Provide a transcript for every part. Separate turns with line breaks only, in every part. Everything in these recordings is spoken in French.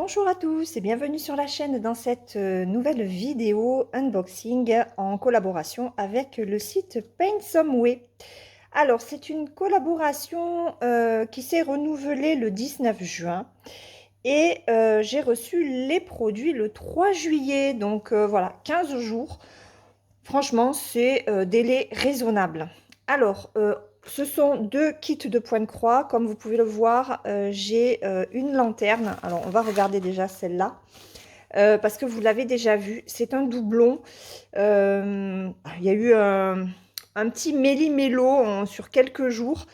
Bonjour à tous et bienvenue sur la chaîne dans cette nouvelle vidéo unboxing en collaboration avec le site Paint Some Way. Alors c'est une collaboration qui s'est renouvelée le 19 juin et j'ai reçu les produits le 3 juillet, donc voilà, 15 jours. Franchement c'est délai raisonnable. Alors ce sont deux kits de point de croix. Comme vous pouvez le voir, j'ai une lanterne. Alors, on va regarder déjà celle-là. Parce que vous l'avez déjà vu. C'est un doublon. Il y a eu un petit méli-mélo sur quelques jours.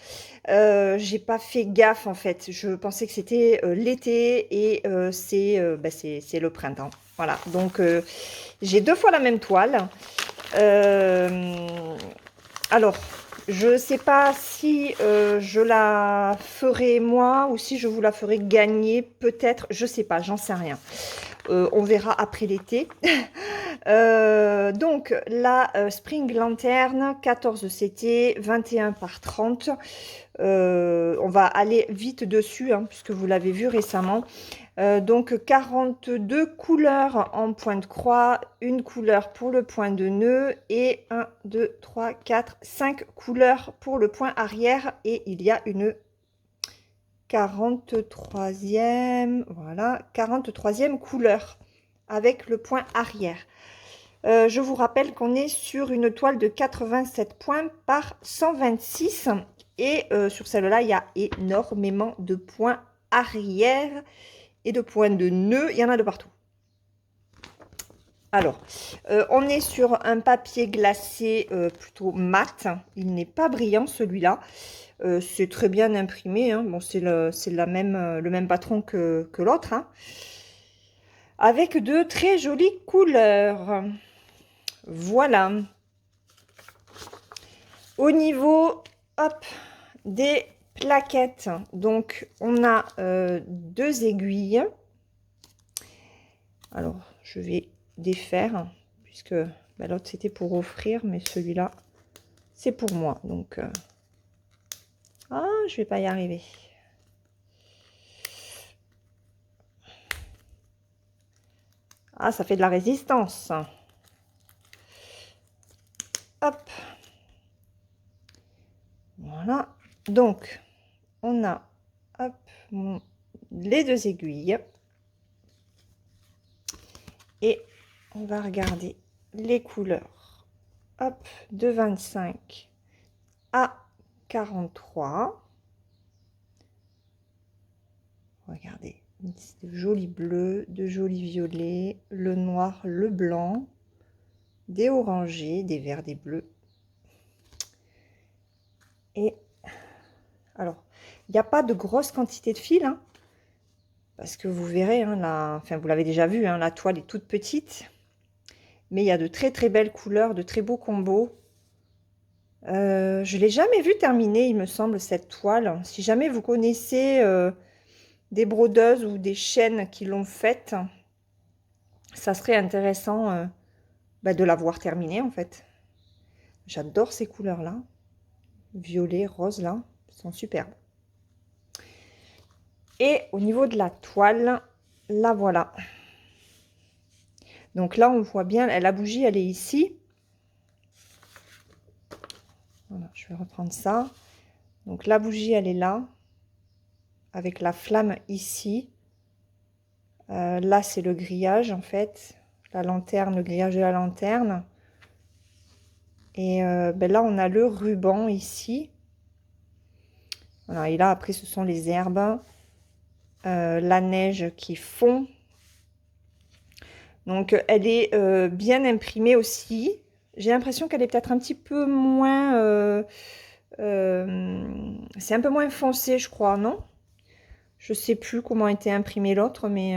J'ai pas fait gaffe, en fait. Je pensais que c'était l'été et c'est le printemps. Voilà. Donc, j'ai deux fois la même toile. Alors, je ne sais pas si je la ferai moi ou si je vous la ferai gagner, peut-être, je ne sais pas, j'en sais rien. On verra après l'été. Donc, la Spring Lanterne 14 CT, 21 par 30. On va aller vite dessus, hein, puisque vous l'avez vu récemment. Donc 42 couleurs en point de croix, une couleur pour le point de nœud et 1, 2, 3, 4, 5 couleurs pour le point arrière et il y a une 43e, voilà, 43e couleur avec le point arrière. Je vous rappelle qu'on est sur une toile de 87 points par 126 et sur celle-là, il y a énormément de points arrière et de points de nœud, il y en a de partout. Alors, on est sur un papier glacé plutôt mat, il n'est pas brillant celui-là. C'est très bien imprimé, hein. Bon, c'est le même patron que l'autre, hein. Avec de très jolies couleurs. Voilà. Au niveau, hop, des plaquettes, donc on a deux aiguilles. Alors, je vais défaire, puisque l'autre c'était pour offrir, mais celui-là, c'est pour moi. Donc, je vais pas y arriver. Ah, ça fait de la résistance. Hop. Voilà. Donc, on a, hop, les deux aiguilles. Et on va regarder les couleurs. Hop, de 25 à 43. Regardez, de jolis bleus, de jolis violets, le noir, le blanc, des orangés, des verts, des bleus. Et alors, il n'y a pas de grosse quantité de fil, hein, parce que vous verrez, hein, enfin vous l'avez déjà vu, hein, la toile est toute petite. Mais il y a de très très belles couleurs, de très beaux combos. Je ne l'ai jamais vu terminer, il me semble, cette toile. Si jamais vous connaissez des brodeuses ou des chaînes qui l'ont faite, ça serait intéressant de la voir terminer, en fait. J'adore ces couleurs-là. Violet, rose, là, sont superbes. Et au niveau de la toile, la voilà. Donc là, on voit bien, la bougie, elle est ici. Voilà, je vais reprendre ça. Donc la bougie, elle est là, avec la flamme ici. Là, c'est le grillage, en fait. La lanterne, le grillage de la lanterne. Et là, on a le ruban ici. Voilà, et là, après, ce sont les herbes. La neige qui fond. Donc, elle est bien imprimée aussi. J'ai l'impression qu'elle est peut-être un petit peu moins... c'est un peu moins foncé, je crois, non? Je sais plus comment a été imprimé l'autre, mais...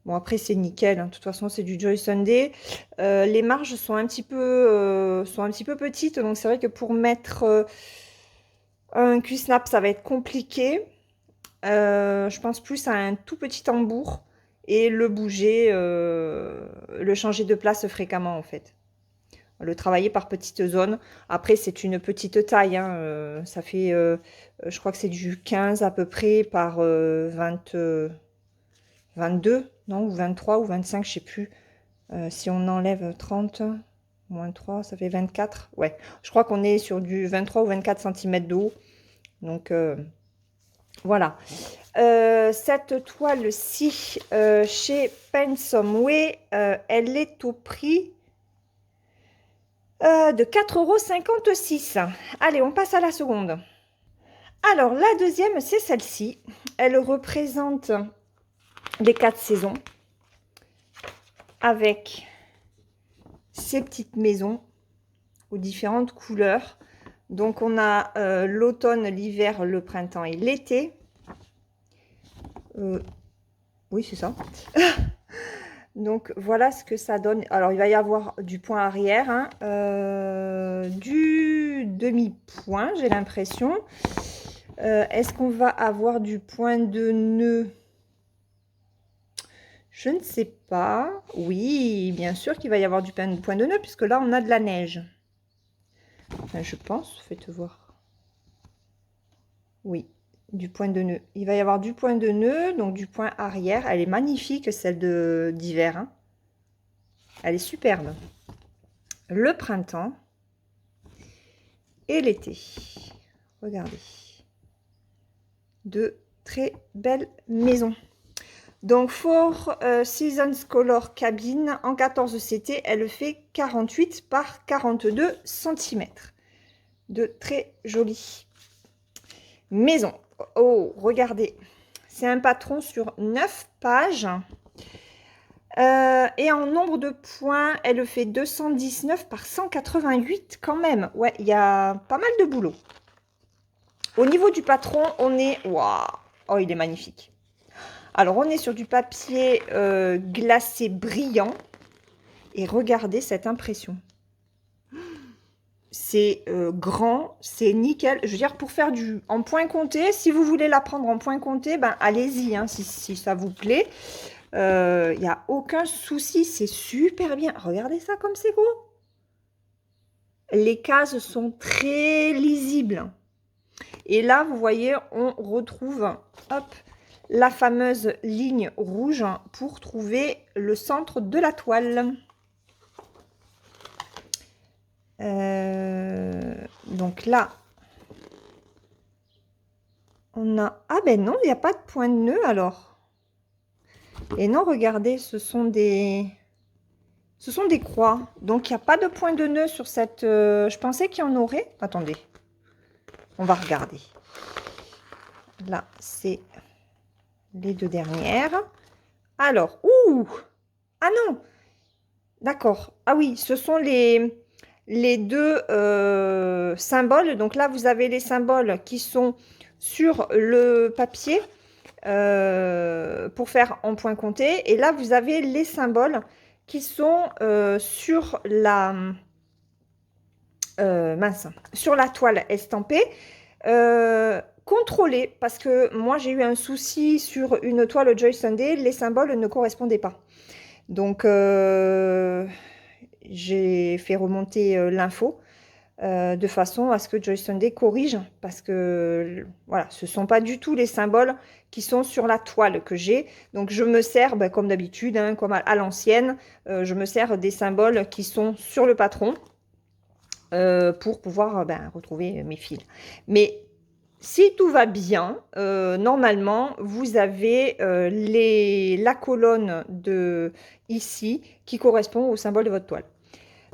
Bon, après, c'est nickel, hein. De toute façon, c'est du Joy Sunday. Les marges sont un petit peu petites. Donc, c'est vrai que pour mettre un Q-snap, ça va être compliqué. Je pense plus à un tout petit tambour et le bouger, le changer de place fréquemment, en fait. Le travailler par petites zones. Après, c'est une petite taille, hein. Ça fait, je crois que c'est du 15 à peu près par 20... 22, non, ou 23 ou 25, je sais plus. Si on enlève 30, moins 3, ça fait 24. Ouais, je crois qu'on est sur du 23 ou 24 cm de haut. Donc, voilà. Cette toile-ci, chez Pensomeway, elle est au prix de 4,56 €. Allez, on passe à la seconde. Alors, la deuxième, c'est celle-ci. Elle représente les 4 saisons avec ces petites maisons aux différentes couleurs. Donc, on a l'automne, l'hiver, le printemps et l'été. Oui, c'est ça. Donc, voilà ce que ça donne. Alors, il va y avoir du point arrière, hein, du demi-point, j'ai l'impression. Est-ce qu'on va avoir du point de nœud? Je ne sais pas. Oui, bien sûr qu'il va y avoir du point de nœud, puisque là, on a de la neige. Enfin, je pense, faites voir. Oui, du point de nœud. Il va y avoir du point de nœud, donc du point arrière. Elle est magnifique, celle d'hiver, hein. Elle est superbe. Le printemps et l'été. Regardez. De très belles maisons. Donc, Four Seasons Color Cabine en 14 CT, elle fait 48 par 42 cm. De très jolies maisons. Oh, regardez. C'est un patron sur 9 pages. Et en nombre de points, elle fait 219 par 188 quand même. Ouais, il y a pas mal de boulot. Au niveau du patron, on est... Waouh! Oh, il est magnifique. Alors, on est sur du papier glacé brillant. Et regardez cette impression. C'est grand, c'est nickel. Je veux dire, pour faire du en point compté, si vous voulez la prendre en point compté, ben allez-y, hein, si ça vous plaît. Il n'y a aucun souci, c'est super bien. Regardez ça comme c'est beau. Les cases sont très lisibles. Et là, vous voyez, on retrouve, hop, la fameuse ligne rouge pour trouver le centre de la toile. Donc là, on a... Ah ben non, il n'y a pas de point de nœud alors. Et non, regardez, ce sont des croix. Donc, il n'y a pas de point de nœud sur cette... je pensais qu'il y en aurait. Attendez, on va regarder. Là, c'est les deux dernières. Alors, ouh! Ah non! D'accord. Ah oui, ce sont les deux symboles. Donc là, vous avez les symboles qui sont sur le papier pour faire en point compté. Et là, vous avez les symboles qui sont sur la mince, sur la toile estampée. Contrôlez, parce que moi, j'ai eu un souci sur une toile Joy Sunday. Les symboles ne correspondaient pas. Donc, j'ai fait remonter l'info de façon à ce que Joy Sunday corrige, parce que voilà, ce ne sont pas du tout les symboles qui sont sur la toile que j'ai. Donc, je me sers, ben, comme d'habitude, hein, comme à l'ancienne, je me sers des symboles qui sont sur le patron pour pouvoir ben, retrouver mes fils. Mais si tout va bien, normalement, vous avez la colonne de ici qui correspond au symbole de votre toile.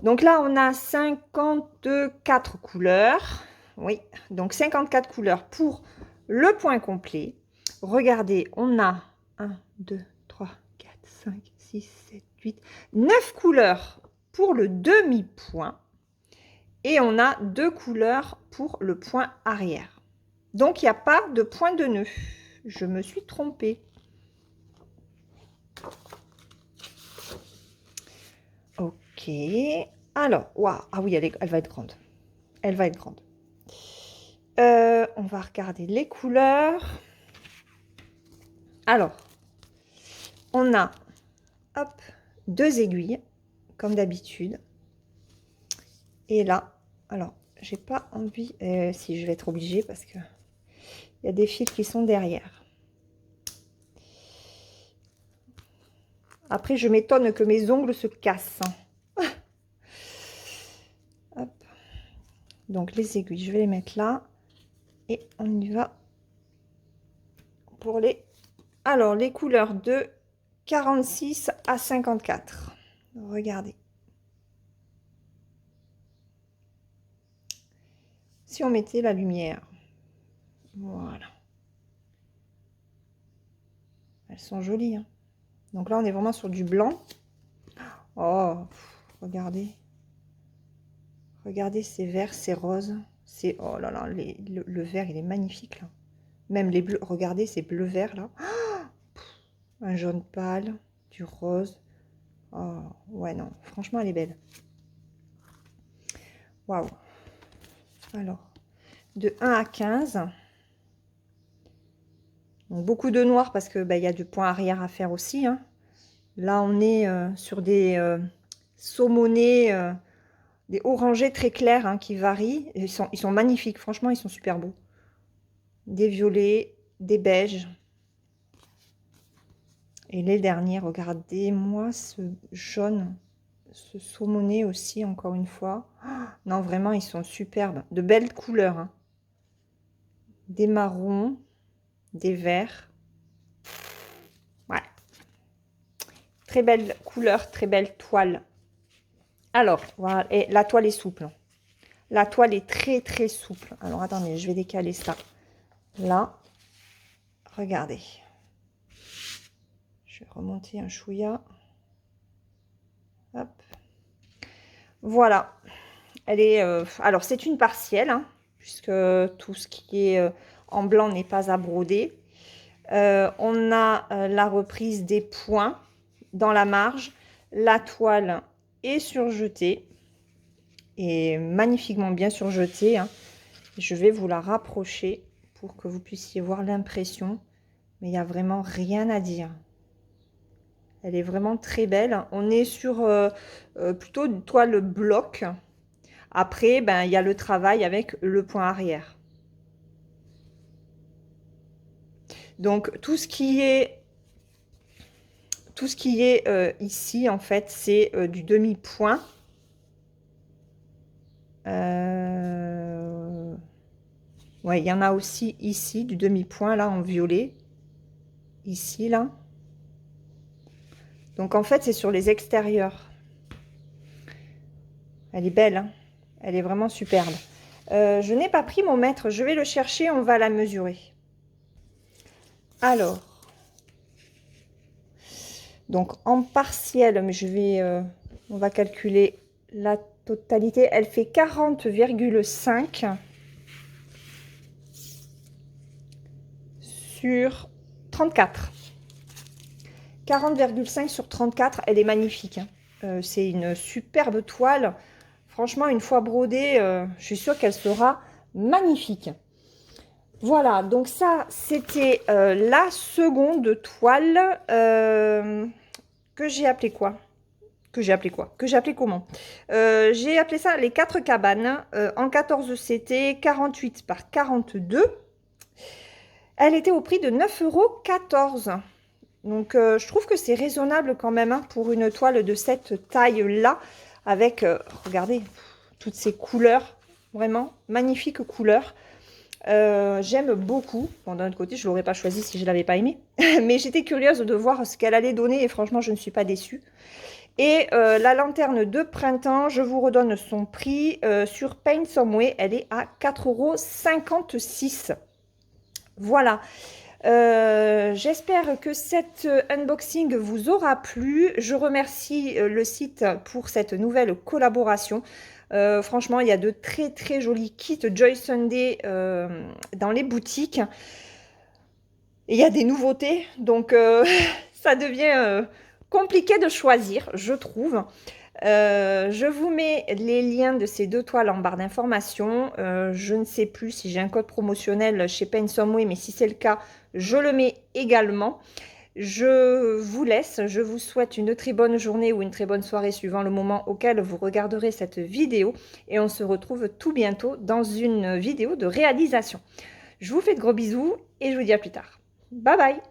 Donc là, on a 54 couleurs. Oui, donc 54 couleurs pour le point complet. Regardez, on a 1, 2, 3, 4, 5, 6, 7, 8, 9 couleurs pour le demi-point. Et on a 2 couleurs pour le point arrière. Donc, il n'y a pas de point de nœud. Je me suis trompée. Ok. Alors, waouh. Ah oui, elle va être grande. Elle va être grande. On va regarder les couleurs. Alors, on a, hop, 2 aiguilles, comme d'habitude. Et là, alors, j'ai pas envie... si, je vais être obligée parce que il y a des fils qui sont derrière. Après, je m'étonne que mes ongles se cassent. Hop. Donc, les aiguilles, je vais les mettre là. Et on y va pour les... Alors, les couleurs de 46 à 54. Regardez. Si on mettait la lumière. Voilà. Elles sont jolies, hein. Donc là, on est vraiment sur du blanc. Oh, regardez. Regardez ces verts, ces roses. C'est, oh là là, le vert, il est magnifique, là. Même les bleus, regardez ces bleus-verts, là. Un jaune pâle, du rose. Oh, ouais, non, franchement, elle est belle. Waouh. Alors, de 1 à 15. Donc, beaucoup de noir parce que y a du point arrière à faire aussi, hein. Là, on est sur des saumonés, des orangés très clairs, hein, qui varient. Ils sont magnifiques, franchement, ils sont super beaux. Des violets, des beiges. Et les derniers, regardez-moi ce jaune, ce saumoné aussi, encore une fois. Oh, non, vraiment, ils sont superbes. De belles couleurs, hein. Des marrons, des verts. Ouais. Très belle couleur, très belle toile. Alors, voilà, et la toile est souple. La toile est très, très souple. Alors, attendez, je vais décaler ça. Là, regardez. Je vais remonter un chouïa. Hop. Voilà. Elle est... alors, c'est une partielle, hein, puisque tout ce qui est en blanc n'est pas à broder. On a la reprise des points dans la marge. La toile est surjetée. Et magnifiquement bien surjetée, hein. Je vais vous la rapprocher pour que vous puissiez voir l'impression. Mais il n'y a vraiment rien à dire. Elle est vraiment très belle. On est sur plutôt une toile bloc. Après, il y a le travail avec le point arrière. Donc, tout ce qui est ici, en fait, c'est du demi-point. Ouais, il y en a aussi ici, du demi-point, là, en violet. Ici, là. Donc, en fait, c'est sur les extérieurs. Elle est belle, hein. Elle est vraiment superbe. Je n'ai pas pris mon mètre. Je vais le chercher, on va la mesurer. Alors. Donc, en partiel, mais on va calculer la totalité. Elle fait 40,5 sur 34. 40,5 sur 34, elle est magnifique, hein. C'est une superbe toile. Franchement, une fois brodée, je suis sûre qu'elle sera magnifique. Voilà, donc ça, c'était la seconde toile que j'ai appelée quoi? Que j'ai appelé comment? J'ai appelé ça les 4 cabanes en 14 CT, 48 par 42. Elle était au prix de 9,14 €. Donc, je trouve que c'est raisonnable quand même, hein, pour une toile de cette taille-là, avec, regardez, toutes ces couleurs, vraiment magnifiques couleurs. J'aime beaucoup. Bon, d'un autre côté, je ne l'aurais pas choisi si je ne l'avais pas aimé. Mais j'étais curieuse de voir ce qu'elle allait donner et franchement, je ne suis pas déçue. Et la lanterne de printemps, je vous redonne son prix sur Paint Some Way. Elle est à 4,56 €. Voilà. J'espère que cet unboxing vous aura plu. Je remercie le site pour cette nouvelle collaboration. Franchement, il y a de très très jolis kits Joy Sunday dans les boutiques. Et il y a des nouveautés, donc ça devient compliqué de choisir, je trouve. Je vous mets les liens de ces deux toiles en barre d'informations. Je ne sais plus si j'ai un code promotionnel chez Paint Some Way, mais si c'est le cas, je le mets également. Je vous laisse, je vous souhaite une très bonne journée ou une très bonne soirée suivant le moment auquel vous regarderez cette vidéo. Et on se retrouve tout bientôt dans une vidéo de réalisation. Je vous fais de gros bisous et je vous dis à plus tard. Bye bye!